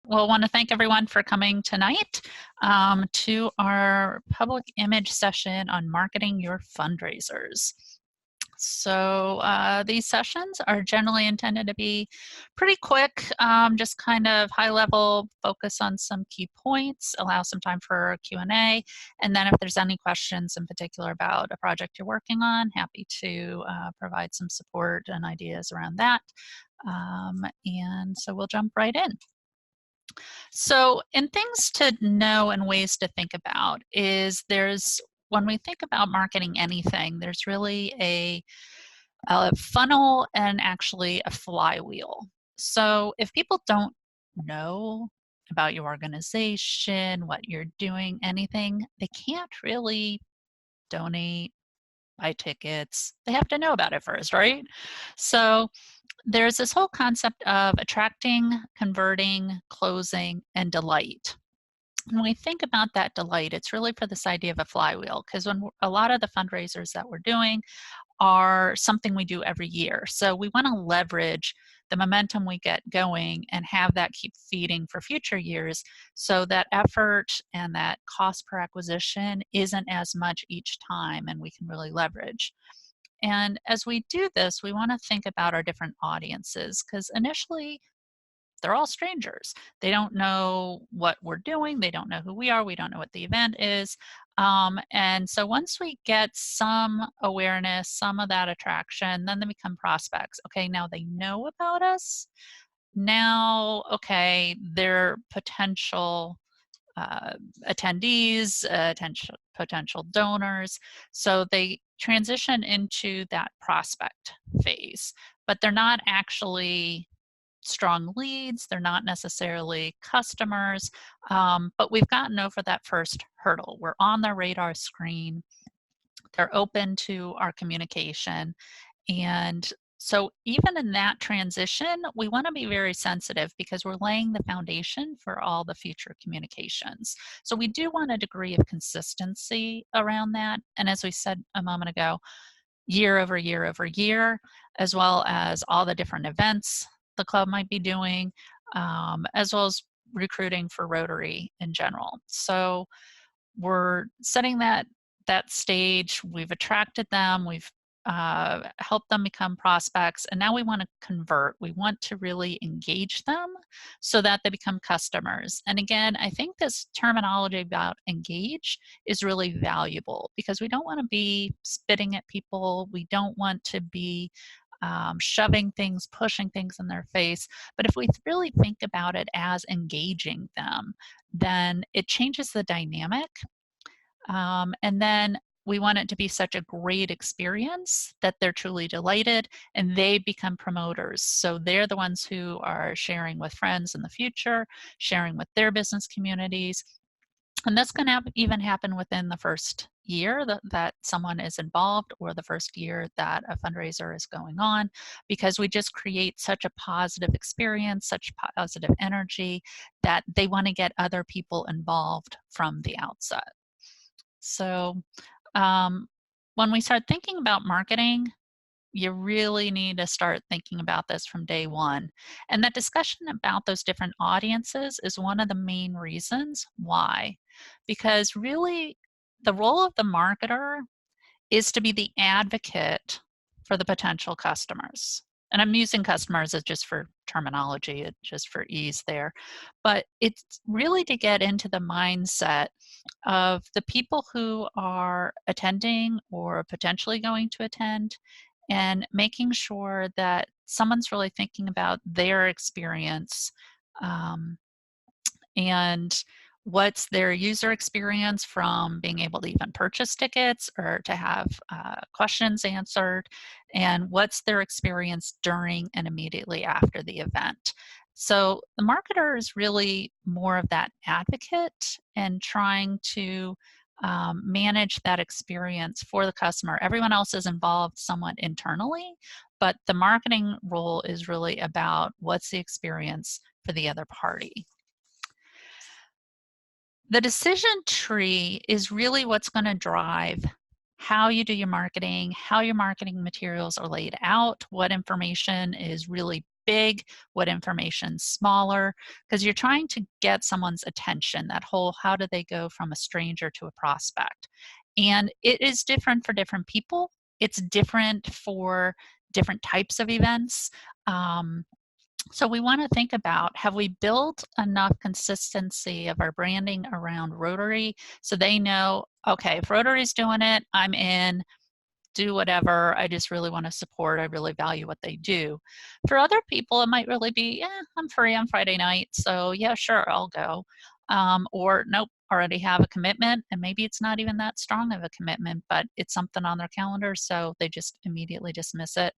Well, I want to thank everyone for coming tonight to our public image session on marketing your fundraisers. So these sessions are generally intended to be pretty quick, just kind of high level, focus on some key points, allow some time for Q&A, and then if there's any questions in particular about a project you're working on, happy to provide some support and ideas around that. And so we'll jump right in. So, and things to know and ways to think about is when we think about marketing anything, there's really a funnel and actually a flywheel. So, if people don't know about your organization, what you're doing, anything, they can't really donate, buy tickets. They have to know about it first, right? So, there's this whole concept of attracting, converting, closing, and delight. When we think about that delight, it's really for this idea of a flywheel, because when a lot of the fundraisers that we're doing are something we do every year. So we want to leverage the momentum we get going and have that keep feeding for future years so that effort and that cost per acquisition isn't as much each time and we can really leverage. And as we do this, we want to think about our different audiences because initially they're all strangers. They don't know what we're doing. They don't know who we are. We don't know what the event is. And so once we get some awareness, some of that attraction, then they become prospects. Okay, now they know about us. Now, okay, they're potential attendees, potential donors. So they transition into that prospect phase, but they're not actually strong leads. They're not necessarily customers, but we've gotten over that first hurdle. We're on their radar screen. They're open to our communication. And so even in that transition, we want to be very sensitive because we're laying the foundation for all the future communications. So we do want a degree of consistency around that. And as we said a moment ago, year over year over year, as well as all the different events the club might be doing, as well as recruiting for Rotary in general. So we're setting that stage. We've attracted them. We've helped them become prospects, and now we want to convert. We want to really engage them so that they become customers. And again, I think this terminology about engage is really valuable because we don't want to be spitting at people. We don't want to be shoving things, pushing things in their face. But if we really think about it as engaging them, then it changes the dynamic. And then we want it to be such a great experience that they're truly delighted and they become promoters. So they're the ones who are sharing with friends in the future, sharing with their business communities. And that's going to even happen within the first year that someone is involved or the first year that a fundraiser is going on, because we just create such a positive experience, such positive energy that they want to get other people involved from the outset. So when we start thinking about marketing, you really need to start thinking about this from day one. And that discussion about those different audiences is one of the main reasons why. Because really, the role of the marketer is to be the advocate for the potential customers. And I'm using customers as just for terminology, just for ease there. But it's really to get into the mindset of the people who are attending or potentially going to attend and making sure that someone's really thinking about their experience and what's their user experience from being able to even purchase tickets or to have questions answered, and what's their experience during and immediately after the event. So the marketer is really more of that advocate and trying to manage that experience for the customer. Everyone else is involved somewhat internally, but the marketing role is really about what's the experience for the other party. The decision tree is really what's going to drive how you do your marketing, how your marketing materials are laid out, what information is really big, what information's smaller, because you're trying to get someone's attention, that whole how do they go from a stranger to a prospect. And it is different for different people. It's different for different types of events. Um, so we want to think about, have we built enough consistency of our branding around Rotary so they know, okay, if Rotary's doing it, I'm in, do whatever. I just really want to support. I really value what they do. For other people, it might really be, I'm free on Friday night, so yeah, sure, I'll go. Or nope, already have a commitment, and maybe it's not even that strong of a commitment, but it's something on their calendar, so they just immediately dismiss it.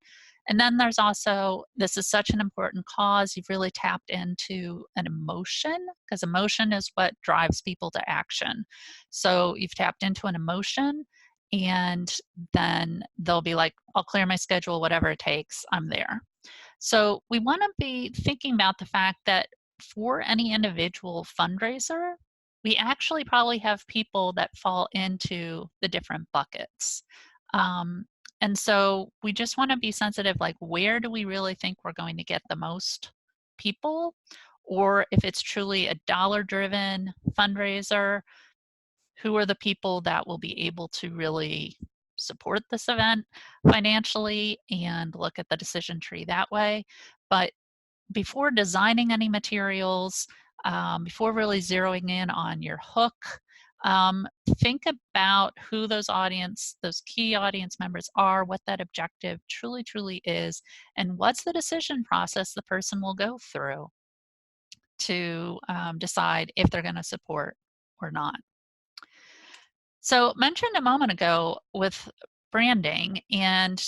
And then there's also, this is such an important cause, you've really tapped into an emotion, because emotion is what drives people to action. So you've tapped into an emotion, and then they'll be like, I'll clear my schedule, whatever it takes, I'm there. So we want to be thinking about the fact that for any individual fundraiser, we actually probably have people that fall into the different buckets. Um, and so we just want to be sensitive, like, where do we really think we're going to get the most people? Or if it's truly a dollar-driven fundraiser, who are the people that will be able to really support this event financially, and look at the decision tree that way. But before designing any materials, before really zeroing in on your hook, think about who those key audience members are, what that objective truly is, and what's the decision process the person will go through to decide if they're going to support or not. So mentioned a moment ago with branding, and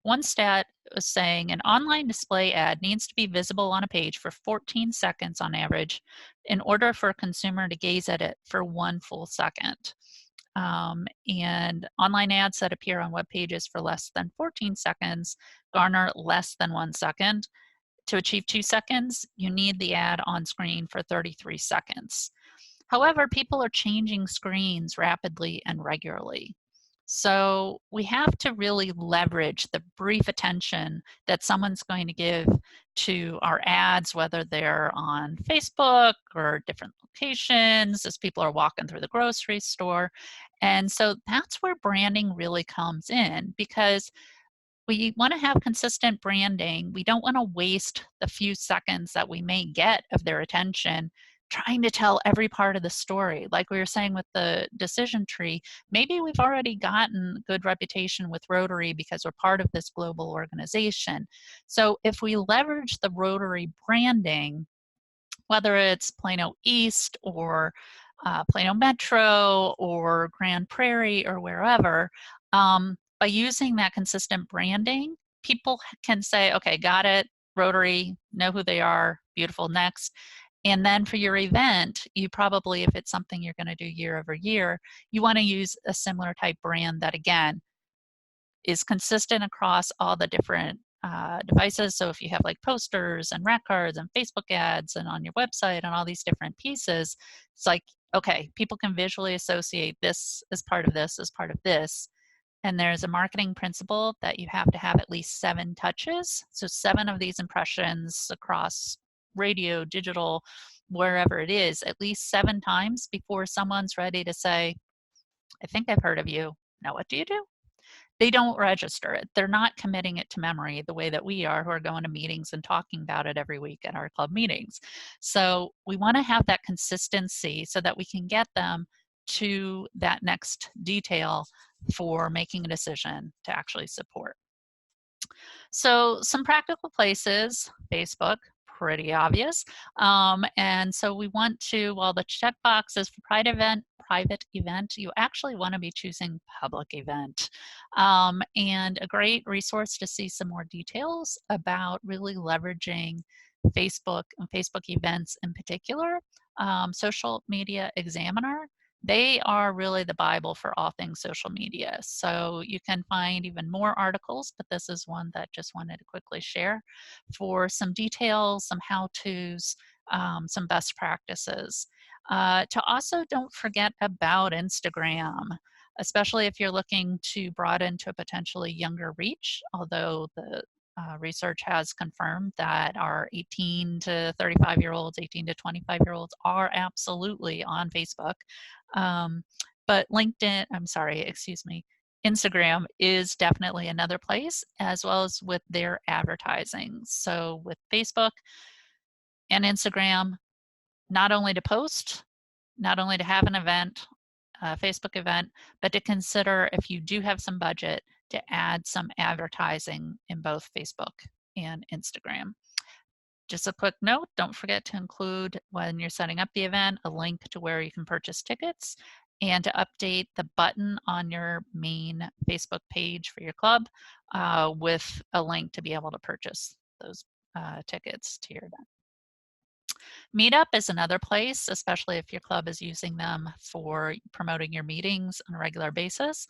one stat was saying an online display ad needs to be visible on a page for 14 seconds on average in order for a consumer to gaze at it for one full second. And online ads that appear on web pages for less than 14 seconds garner less than 1 second. To achieve 2 seconds, you need the ad on screen for 33 seconds. However, people are changing screens rapidly and regularly. So we have to really leverage the brief attention that someone's going to give to our ads, whether they're on Facebook or different locations, as people are walking through the grocery store. And so that's where branding really comes in, because we want to have consistent branding. We don't want to waste the few seconds that we may get of their attention trying to tell every part of the story. Like we were saying with the decision tree, maybe we've already gotten good reputation with Rotary because we're part of this global organization. So if we leverage the Rotary branding, whether it's Plano East or Plano Metro or Grand Prairie or wherever, by using that consistent branding, people can say, okay, got it, Rotary, know who they are, beautiful, next. And then for your event, you probably, if it's something you're going to do year over year, you want to use a similar type brand that, again, is consistent across all the different devices. So if you have like posters and rack cards and Facebook ads and on your website and all these different pieces, it's like, okay, people can visually associate this as part of this, as part of this. And there's a marketing principle that you have to have at least 7 touches. So 7 of these impressions across radio, digital, wherever it is, at least 7 times before someone's ready to say, I think I've heard of you. Now what do you do? They don't register it. They're not committing it to memory the way that we are, who are going to meetings and talking about it every week at our club meetings. So we want to have that consistency so that we can get them to that next detail for making a decision to actually support. So some practical places, Facebook, pretty obvious. And so we want to, while the checkbox is for private event, you actually want to be choosing public event. And a great resource to see some more details about really leveraging Facebook and Facebook events in particular, Social Media Examiner. They are really the Bible for all things social media. So you can find even more articles, but this is one that just wanted to quickly share for some details, some how-tos, some best practices. To also don't forget about Instagram, especially if you're looking to broaden to a potentially younger reach, although the research has confirmed that our 18 to 35-year-olds, 18 to 25-year-olds are absolutely on Facebook. But LinkedIn, I'm sorry, excuse me, Instagram is definitely another place, as well as with their advertising. So with Facebook and Instagram, not only to post, not only to have an event, a Facebook event, but to consider if you do have some budget to add some advertising in both Facebook and Instagram. Just a quick note, don't forget to include when you're setting up the event a link to where you can purchase tickets and to update the button on your main Facebook page for your club with a link to be able to purchase those tickets to your event. Meetup is another place, especially if your club is using them for promoting your meetings on a regular basis,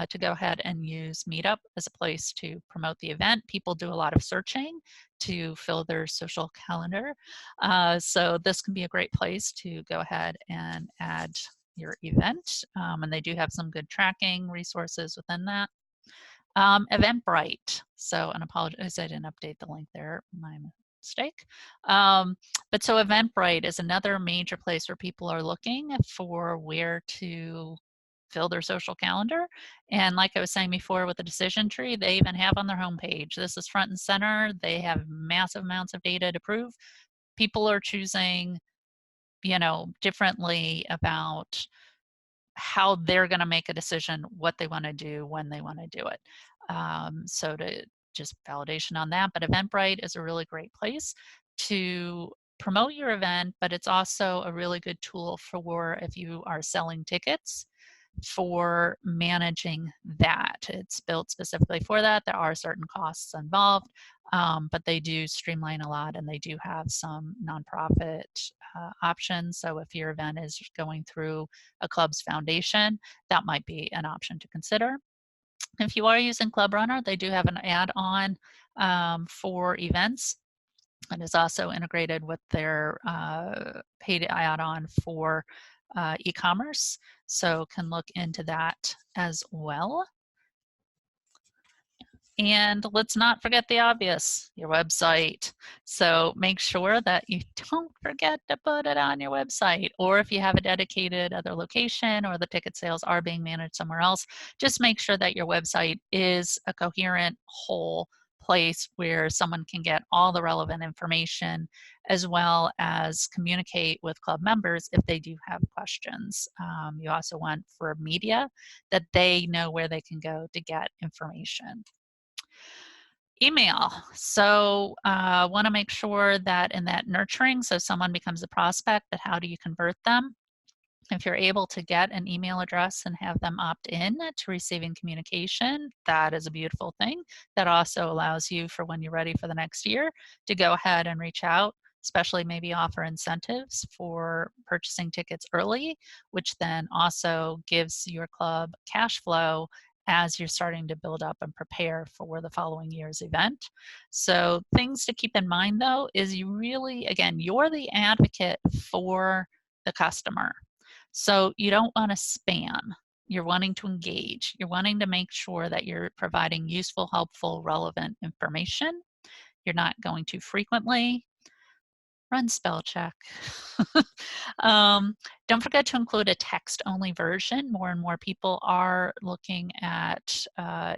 to go ahead and use Meetup as a place to promote the event. People do a lot of searching to fill their social calendar. So this can be a great place to go ahead and add your event. And they do have some good tracking resources within that. Eventbrite. So, and apologize, I didn't update the link there, my mistake. But so Eventbrite is another major place where people are looking for where to fill their social calendar. And like I was saying before with the decision tree, they even have on their homepage, this is front and center. They have massive amounts of data to prove. People are choosing, you know, differently about how they're going to make a decision, what they want to do, when they want to do it. So to just validation on that, but Eventbrite is a really great place to promote your event, but it's also a really good tool for if you are selling tickets for managing that. It's built specifically for that. There are certain costs involved, but they do streamline a lot and they do have some nonprofit options. So if your event is going through a club's foundation, that might be an option to consider. If you are using Club Runner, they do have an add-on for events. And is also integrated with their paid add-on for e-commerce. So can look into that as well. And let's not forget the obvious, your website. So make sure that you don't forget to put it on your website, or if you have a dedicated other location or the ticket sales are being managed somewhere else, just make sure that your website is a coherent whole place where someone can get all the relevant information, as well as communicate with club members if they do have questions. You also want for media that they know where they can go to get information. Email. So want to make sure that in that nurturing, so someone becomes a prospect, but how do you convert them? If you're able to get an email address and have them opt in to receiving communication, that is a beautiful thing. That also allows you for when you're ready for the next year to go ahead and reach out, especially maybe offer incentives for purchasing tickets early, which then also gives your club cash flow as you're starting to build up and prepare for the following year's event. So things to keep in mind though is you really, again, you're the advocate for the customer. So you don't want to spam. You're wanting to engage. You're wanting to make sure that you're providing useful, helpful, relevant information. You're not going too frequently. Run spell check. Don't forget to include a text-only version. More and more people are looking at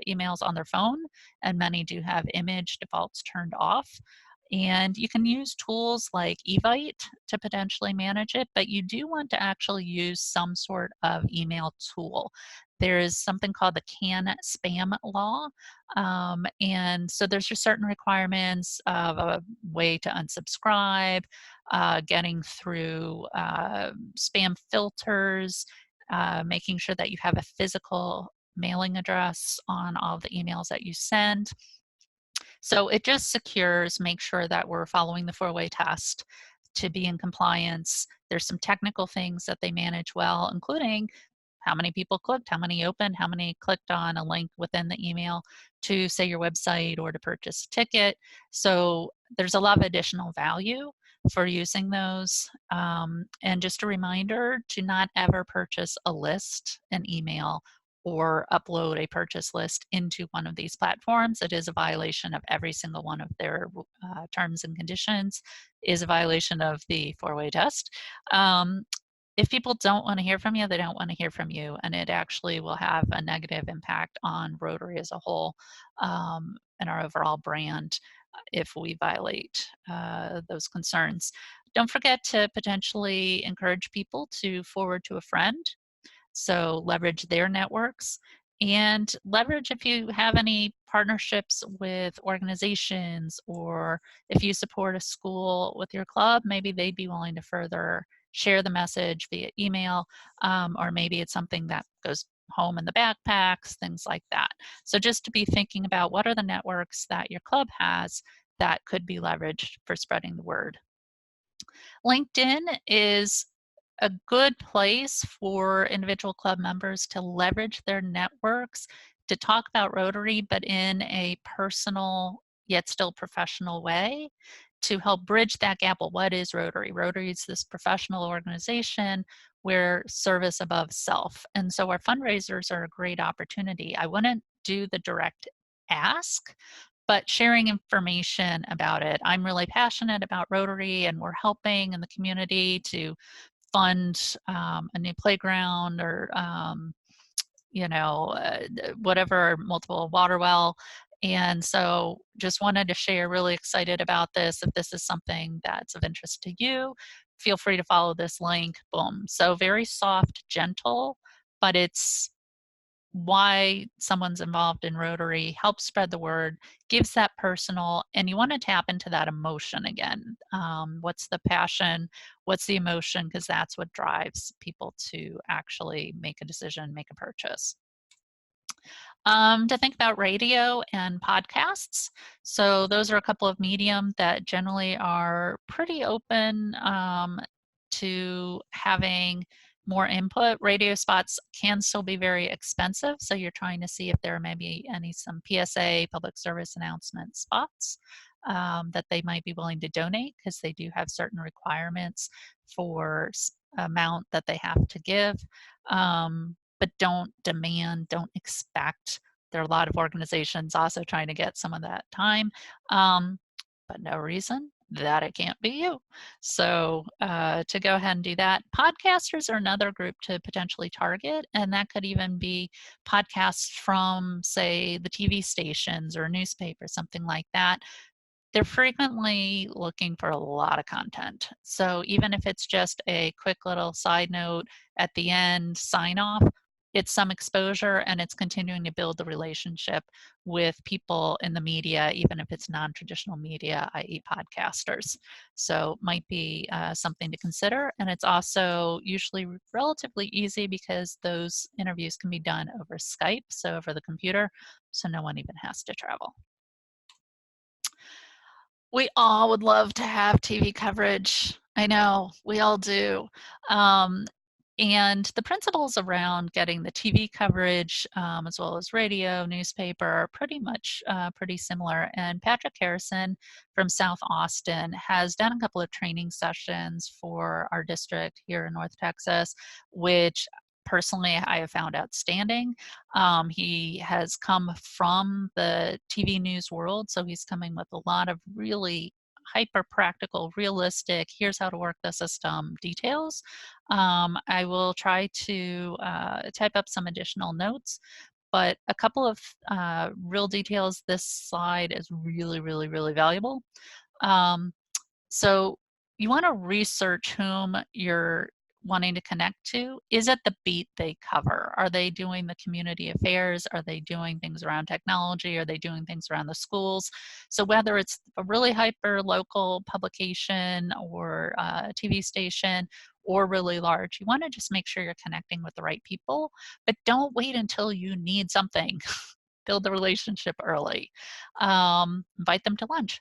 emails on their phone, and many do have image defaults turned off. And you can use tools like Evite to potentially manage it, but you do want to actually use some sort of email tool. There is something called the CAN spam law. And so there's just certain requirements of a way to unsubscribe, getting through spam filters, making sure that you have a physical mailing address on all the emails that you send. So it just secures, make sure that we're following the four-way test to be in compliance. There's some technical things that they manage well, including how many people clicked, how many opened, how many clicked on a link within the email to say your website or to purchase a ticket. So there's a lot of additional value for using those. And just a reminder to not ever purchase a list, an email, or upload a purchase list into one of these platforms. It is a violation of every single one of their terms and conditions, is a violation of the four-way test. If people don't want to hear from you, they don't want to hear from you, and it actually will have a negative impact on Rotary as a whole, and our overall brand if we violate those concerns. Don't forget to potentially encourage people to forward to a friend. So leverage their networks, and leverage if you have any partnerships with organizations, or if you support a school with your club, maybe they'd be willing to further share the message via email, or maybe it's something that goes home in the backpacks, things like that. So just to be thinking about what are the networks that your club has that could be leveraged for spreading the word. LinkedIn is a good place for individual club members to leverage their networks to talk about Rotary, but in a personal yet still professional way to help bridge that gap. Well, what is Rotary? Rotary is this professional organization where service above self. And so our fundraisers are a great opportunity. I wouldn't do the direct ask, but sharing information about it. I'm really passionate about Rotary, and we're helping in the community to fund a new playground, or whatever, multiple water well. And so just wanted to share, really excited about this. If this is something that's of interest to you, feel free to follow this link. Boom. So very soft, gentle, but it's why someone's involved in Rotary, helps spread the word, gives that personal, and you want to tap into that emotion again. What's the passion? What's the emotion? Because that's what drives people to actually make a decision, make a purchase. To think about radio and podcasts. So those are a couple of medium that generally are pretty open to having more input. Radio spots can still be very expensive, so you're trying to see if there may be some PSA, public service announcement spots that they might be willing to donate, because they do have certain requirements for amount that they have to give. But don't demand, don't expect. There are a lot of organizations also trying to get some of that time, but no reason that it can't be you. So to go ahead and do that. Podcasters are another group to potentially target, and that could even be podcasts from, say, the TV stations or newspaper, something like that. They're frequently looking for a lot of content. So even if it's just a quick little side note at the end, sign off, it's some exposure, and it's continuing to build the relationship with people in the media, even if it's non-traditional media, i.e. podcasters. So might be something to consider. And it's also usually relatively easy because those interviews can be done over Skype, so over the computer, so no one even has to travel. We all would love to have TV coverage. I know, we all do. And the principles around getting the TV coverage, as well as radio, newspaper, are pretty much pretty similar. And Patrick Harrison from South Austin has done a couple of training sessions for our district here in North Texas, which personally I have found outstanding. He has come from the TV news world, so he's coming with a lot of really hyper practical, realistic, here's how to work the system details. I will try to type up some additional notes, but a couple of real details. This slide is really, really, really valuable. So you want to research whom you're wanting to connect to. Is it the beat they cover? Are they doing the community affairs? Are they doing things around technology? Are they doing things around the schools? So whether it's a really hyper local publication or a TV station or really large, you want to just make sure you're connecting with the right people, but don't wait until you need something. Build the relationship early. Invite them to lunch.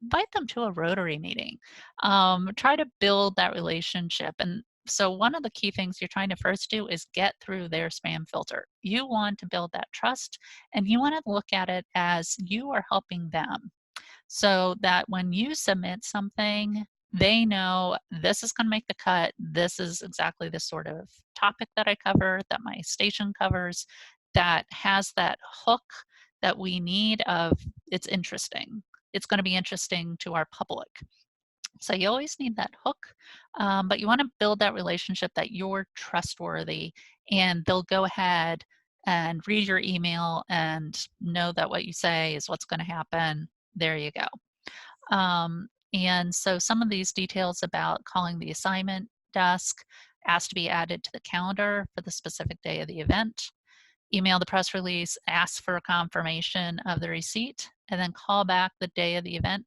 Invite them to a Rotary meeting. Try to build that relationship. And so one of the key things you're trying to first do is get through their spam filter. You want to build that trust, and you want to look at it as you are helping them, so that when you submit something, they know this is going to make the cut. This is exactly the sort of topic that I cover, that my station covers. that has that hook that we need of it's interesting. It's going to be interesting to our public. So you always need that hook, but you want to build that relationship that you're trustworthy and they'll go ahead and read your email and know that what you say is what's going to happen. There you go. And so some of these details about calling the assignment desk, ask to be added to the calendar for the specific day of the event, email the press release, ask for a confirmation of the receipt, and then call back the day of the event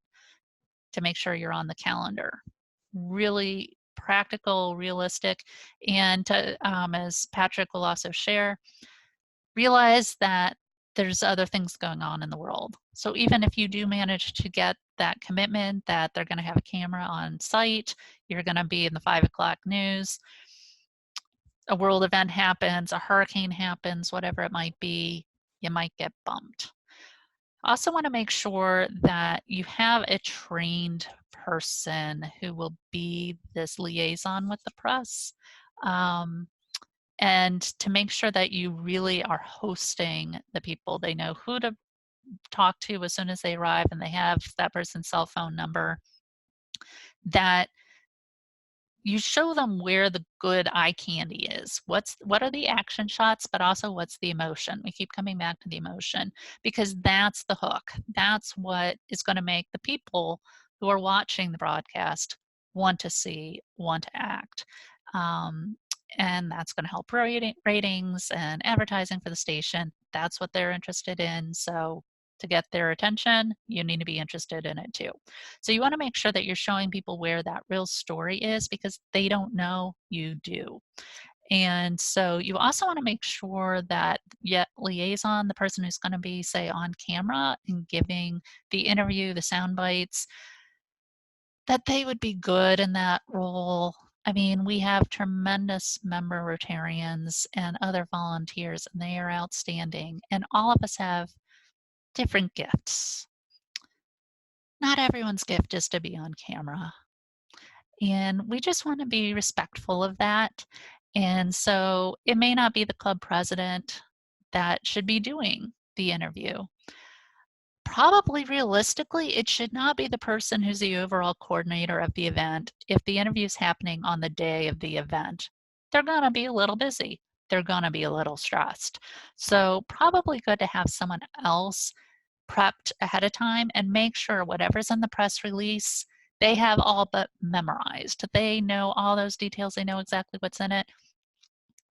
to make sure you're on the calendar. Really practical, realistic, and to, as Patrick will also share, realize that there's other things going on in the world. So even if you do manage to get that commitment that they're going to have a camera on site, you're going to be in the 5 o'clock news, a world event happens, a hurricane happens, whatever it might be, you might get bumped. Also want to make sure that you have a trained person who will be this liaison with the press. And to make sure that you really are hosting the people. They know who to talk to as soon as they arrive and they have that person's cell phone number, that you show them where the good eye candy is. What are the action shots, but also what's the emotion? We keep coming back to the emotion because that's the hook. That's what is going to make the people who are watching the broadcast want to see, want to act. And that's going to help ratings and advertising for the station. That's what they're interested in. So to get their attention, you need to be interested in it too. So you want to make sure that you're showing people where that real story is because they don't know, you do. And so you also want to make sure that liaison, the person who's going to be, say, on camera and giving the interview, the sound bites, that they would be good in that role. I mean, we have tremendous member Rotarians and other volunteers, and they are outstanding. And all of us have different gifts. Not everyone's gift is to be on camera. And we just want to be respectful of that. And so it may not be the club president that should be doing the interview. Probably realistically, it should not be the person who's the overall coordinator of the event. If the interview is happening on the day of the event, they're going to be a little busy. They're going to be a little stressed. So probably good to have someone else prepped ahead of time and make sure whatever's in the press release, they have all but memorized. They know all those details. They know exactly what's in it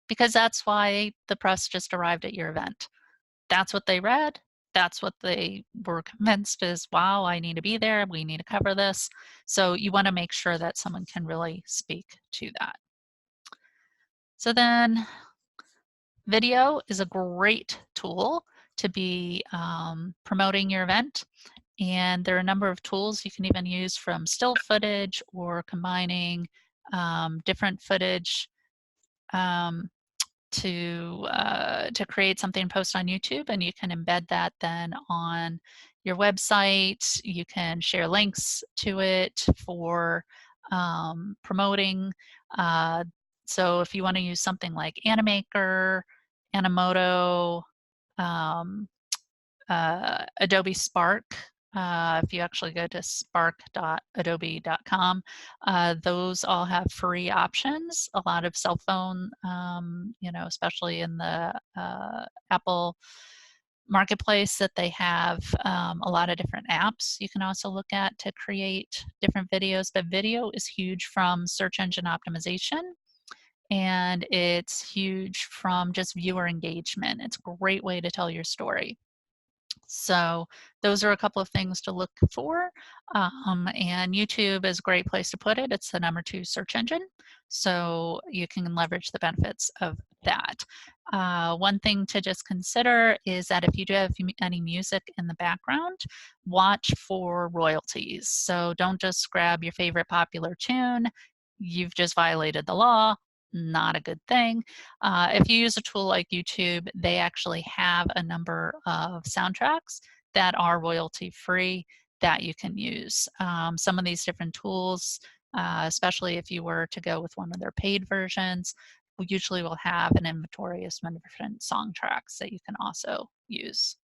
because that's why the press just arrived at your event. That's what they read. That's what they were convinced is, wow, I need to be there. We need to cover this. So you want to make sure that someone can really speak to that. So then video is a great tool to be promoting your event. And there are a number of tools you can even use, from still footage or combining different footage to create something and post on YouTube, and you can embed that then on your website. You can share links to it for promoting. So if you want to use something like Animaker, Animoto, um, Adobe Spark. If you actually go to spark.adobe.com, those all have free options. A lot of cell phone, especially in the Apple marketplace, that they have a lot of different apps you can also look at to create different videos. But video is huge from search engine optimization. And it's huge from just viewer engagement. It's a great way to tell your story. So those are a couple of things to look for. And YouTube is a great place to put it. It's the #2 search engine. So you can leverage the benefits of that. One thing to just consider is that if you do have any music in the background, watch for royalties. So don't just grab your favorite popular tune. You've just violated the law. Not a good thing. If you use a tool like YouTube, they actually have a number of soundtracks that are royalty free that you can use. Some of these different tools, especially if you were to go with one of their paid versions, we usually will have an inventory of some different song tracks that you can also use.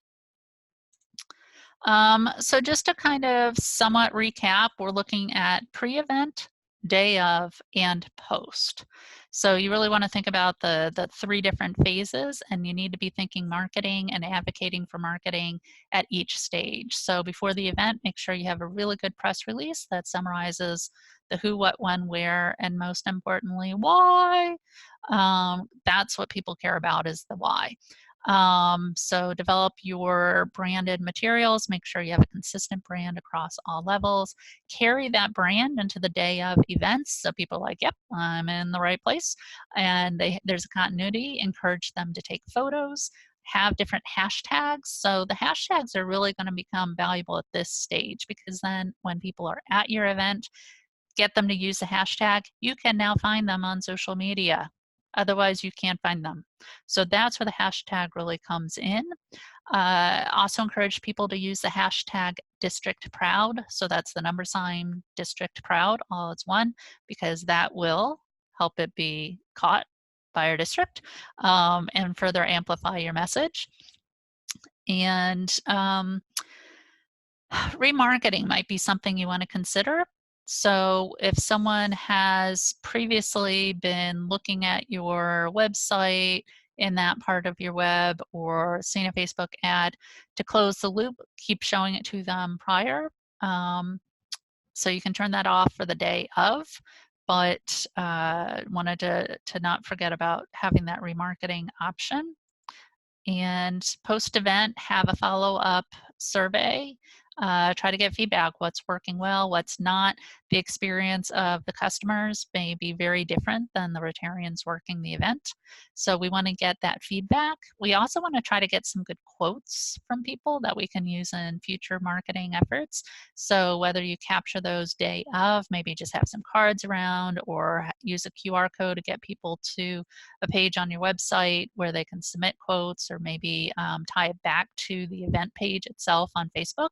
So just to kind of somewhat recap, we're looking at pre-event, day of, and post. So you really want to think about the 3 different phases, and you need to be thinking marketing and advocating for marketing at each stage. So before the event, make sure you have a really good press release that summarizes the who, what, when, where, and most importantly, why. That's what people care about, is the why. So develop your branded materials, make sure you have a consistent brand across all levels, carry that brand into the day of events so people are like, yep, I'm in the right place, and there's a continuity. Encourage them to take photos, have different hashtags. So the hashtags are really going to become valuable at this stage, because then when people are at your event, get them to use the hashtag, you can now find them on social media. Otherwise, you can't find them. So that's where the hashtag really comes in. Also encourage people to use the hashtag District Proud. So that's the $ District Proud, all as one, because that will help it be caught by our district, and further amplify your message. And remarketing might be something you want to consider. So if someone has previously been looking at your website in that part of your web, or seen a Facebook ad, to close the loop, keep showing it to them prior. So you can turn that off for the day of, but wanted to not forget about having that remarketing option. And post-event, have a follow-up survey. Try to get feedback, what's working well, what's not. The experience of the customers may be very different than the Rotarians working the event. So we want to get that feedback. We also want to try to get some good quotes from people that we can use in future marketing efforts. So whether you capture those day of, maybe just have some cards around, or use a QR code to get people to a page on your website where they can submit quotes, or maybe tie it back to the event page itself on Facebook,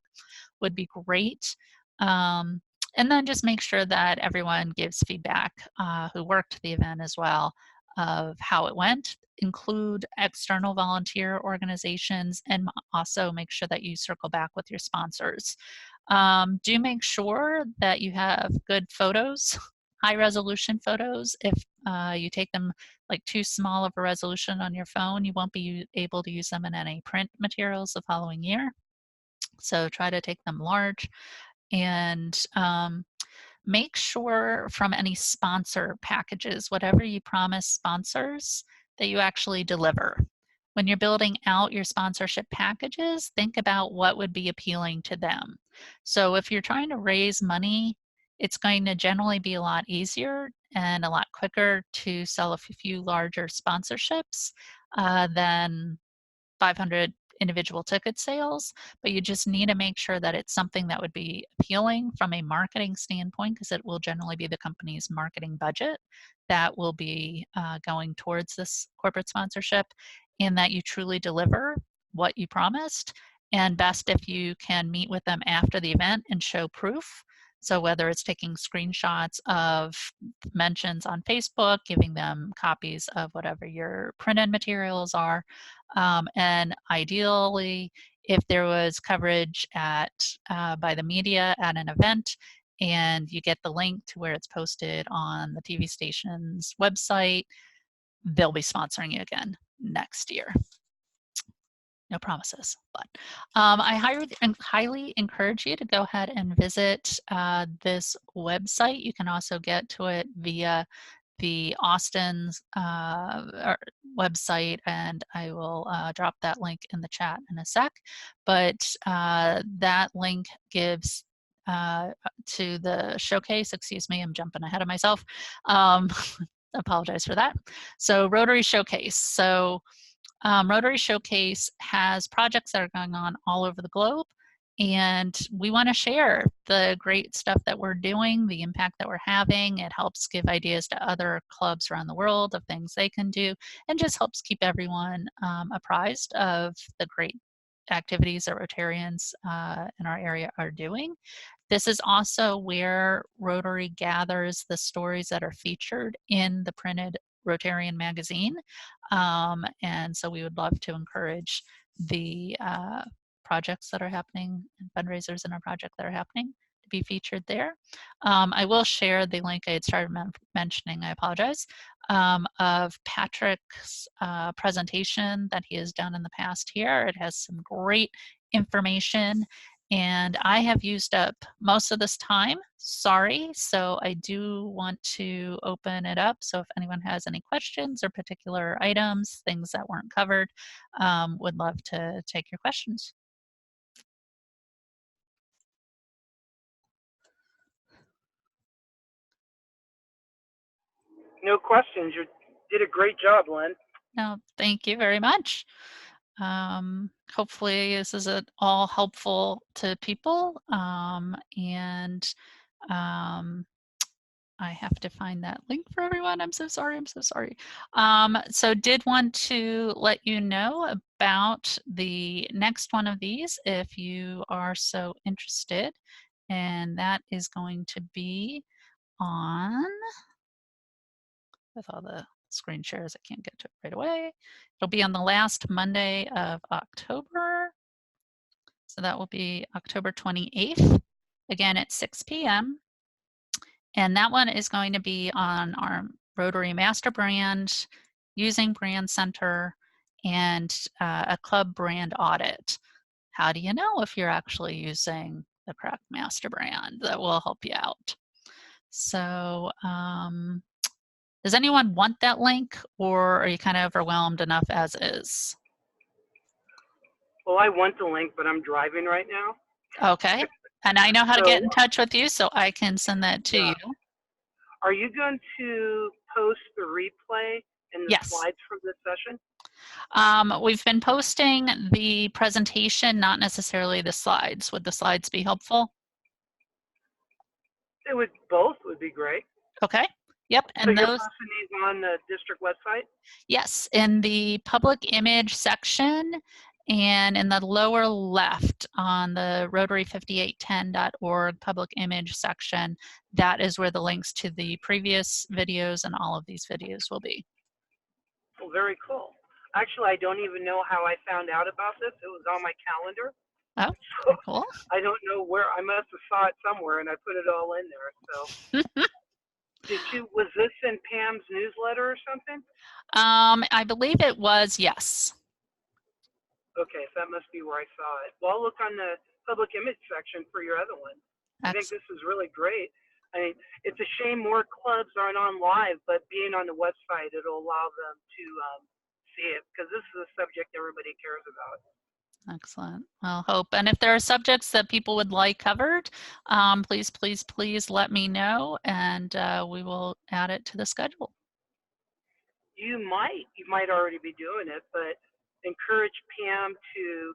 would be great. And then just make sure that everyone gives feedback who worked the event as well, of how it went. Include external volunteer organizations, and also make sure that you circle back with your sponsors. Do make sure that you have good photos, high resolution photos. If you take them like too small of a resolution on your phone, you won't be able to use them in any print materials the following year. So try to take them large. And make sure from any sponsor packages, whatever you promise sponsors, that you actually deliver. When you're building out your sponsorship packages, think about what would be appealing to them. So if you're trying to raise money, it's going to generally be a lot easier and a lot quicker to sell a few larger sponsorships than 500 individual ticket sales, but you just need to make sure that it's something that would be appealing from a marketing standpoint, because it will generally be the company's marketing budget that will be going towards this corporate sponsorship, and that you truly deliver what you promised. And best if you can meet with them after the event and show proof. So whether it's taking screenshots of mentions on Facebook, giving them copies of whatever your printed materials are, and ideally, if there was coverage at by the media at an event, and you get the link to where it's posted on the TV station's website, they'll be sponsoring you again next year. No promises, but I highly encourage you to go ahead and visit this website. You can also get to it via the Austin's website, and I will drop that link in the chat in a sec. But that link gives to the showcase, excuse me, I'm jumping ahead of myself. Apologize for that. So Rotary Showcase. So Rotary Showcase has projects that are going on all over the globe, and we want to share the great stuff that we're doing, the impact that we're having. It helps give ideas to other clubs around the world of things they can do, and just helps keep everyone apprised of the great activities that Rotarians in our area are doing. This is also where Rotary gathers the stories that are featured in the printed Rotarian magazine. And so we would love to encourage the projects that are happening and fundraisers in our project that are happening to be featured there. I will share the link I had started mentioning, I apologize, of Patrick's presentation that he has done in the past here. It has some great information, and I have used up most of this time, sorry, so I do want to open it up. So if anyone has any questions or particular items, things that weren't covered, would love to take your questions. No questions. You did a great job, Lynne. No, thank you very much. Hopefully this is all helpful to people, and I have to find that link for everyone. I'm so sorry. I'm so sorry. So did want to let you know about the next one of these if you are so interested. And that is going to be on, with all the screen shares, I can't get to it right away. It'll be on the last Monday of October. So that will be October 28th, again at 6 p.m. And that one is going to be on our Rotary Master Brand, using Brand Center, and a club brand audit. How do you know if you're actually using the correct master brand? That will help you out. So does anyone want that link, or are you kind of overwhelmed enough as is? Well, I want the link, but I'm driving right now. Okay. And I know how to get in touch with you, so I can send that to you. Are you going to post the replay and the Yes. slides from this session? We've been posting the presentation, not necessarily the slides. Would the slides be helpful? It would, both would be great. Okay. Yep. And so you're those, posting these on the district website? yes, in the public image section, and in the lower left on the Rotary5810.org public image section, that is where the links to the previous videos and all of these videos will be. Well, very cool. Actually, I don't even know how I found out about this. It was on my calendar. Oh, so cool. I don't know where. I must have saw it somewhere and I put it all in there. So was this in Pam's newsletter or something? I believe it was, yes. Okay, so that must be where I saw it. Well, I'll look on the public image section for your other one. I think this is really great. I mean, it's a shame more clubs aren't on live, but being on the website, it'll allow them to see it, because this is a subject everybody cares about. Excellent. Well, hope. And if there are subjects that people would like covered, please, please, please let me know, and we will add it to the schedule. You might already be doing it, but encourage Pam to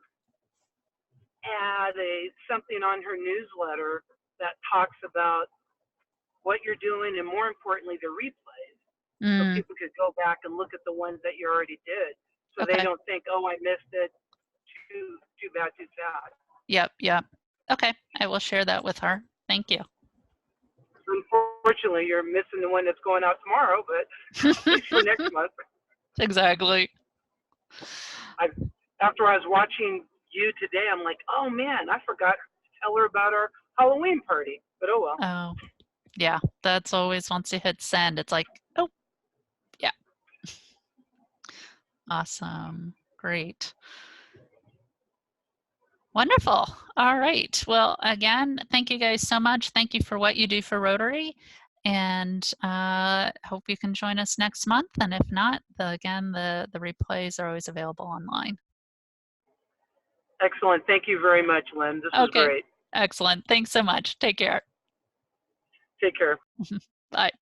add something on her newsletter that talks about what you're doing, and more importantly, the replays. So people could go back and look at the ones that you already did, so they don't think, oh, I missed it. Too bad, too sad. Yep, yep. Okay, I will share that with her. Thank you. Unfortunately, you're missing the one that's going out tomorrow, but for next month. Exactly. After I was watching you today, I'm like, oh man, I forgot to tell her about our Halloween party. But oh well. Oh, yeah. That's always, once you hit send, it's like, oh, yeah. Awesome. Great. Wonderful. All right. Well, again, thank you guys so much. Thank you for what you do for Rotary, and hope you can join us next month. And if not, again, the replays are always available online. Excellent. Thank you very much, Lynne. This was great. Excellent. Thanks so much. Take care. Take care. Bye.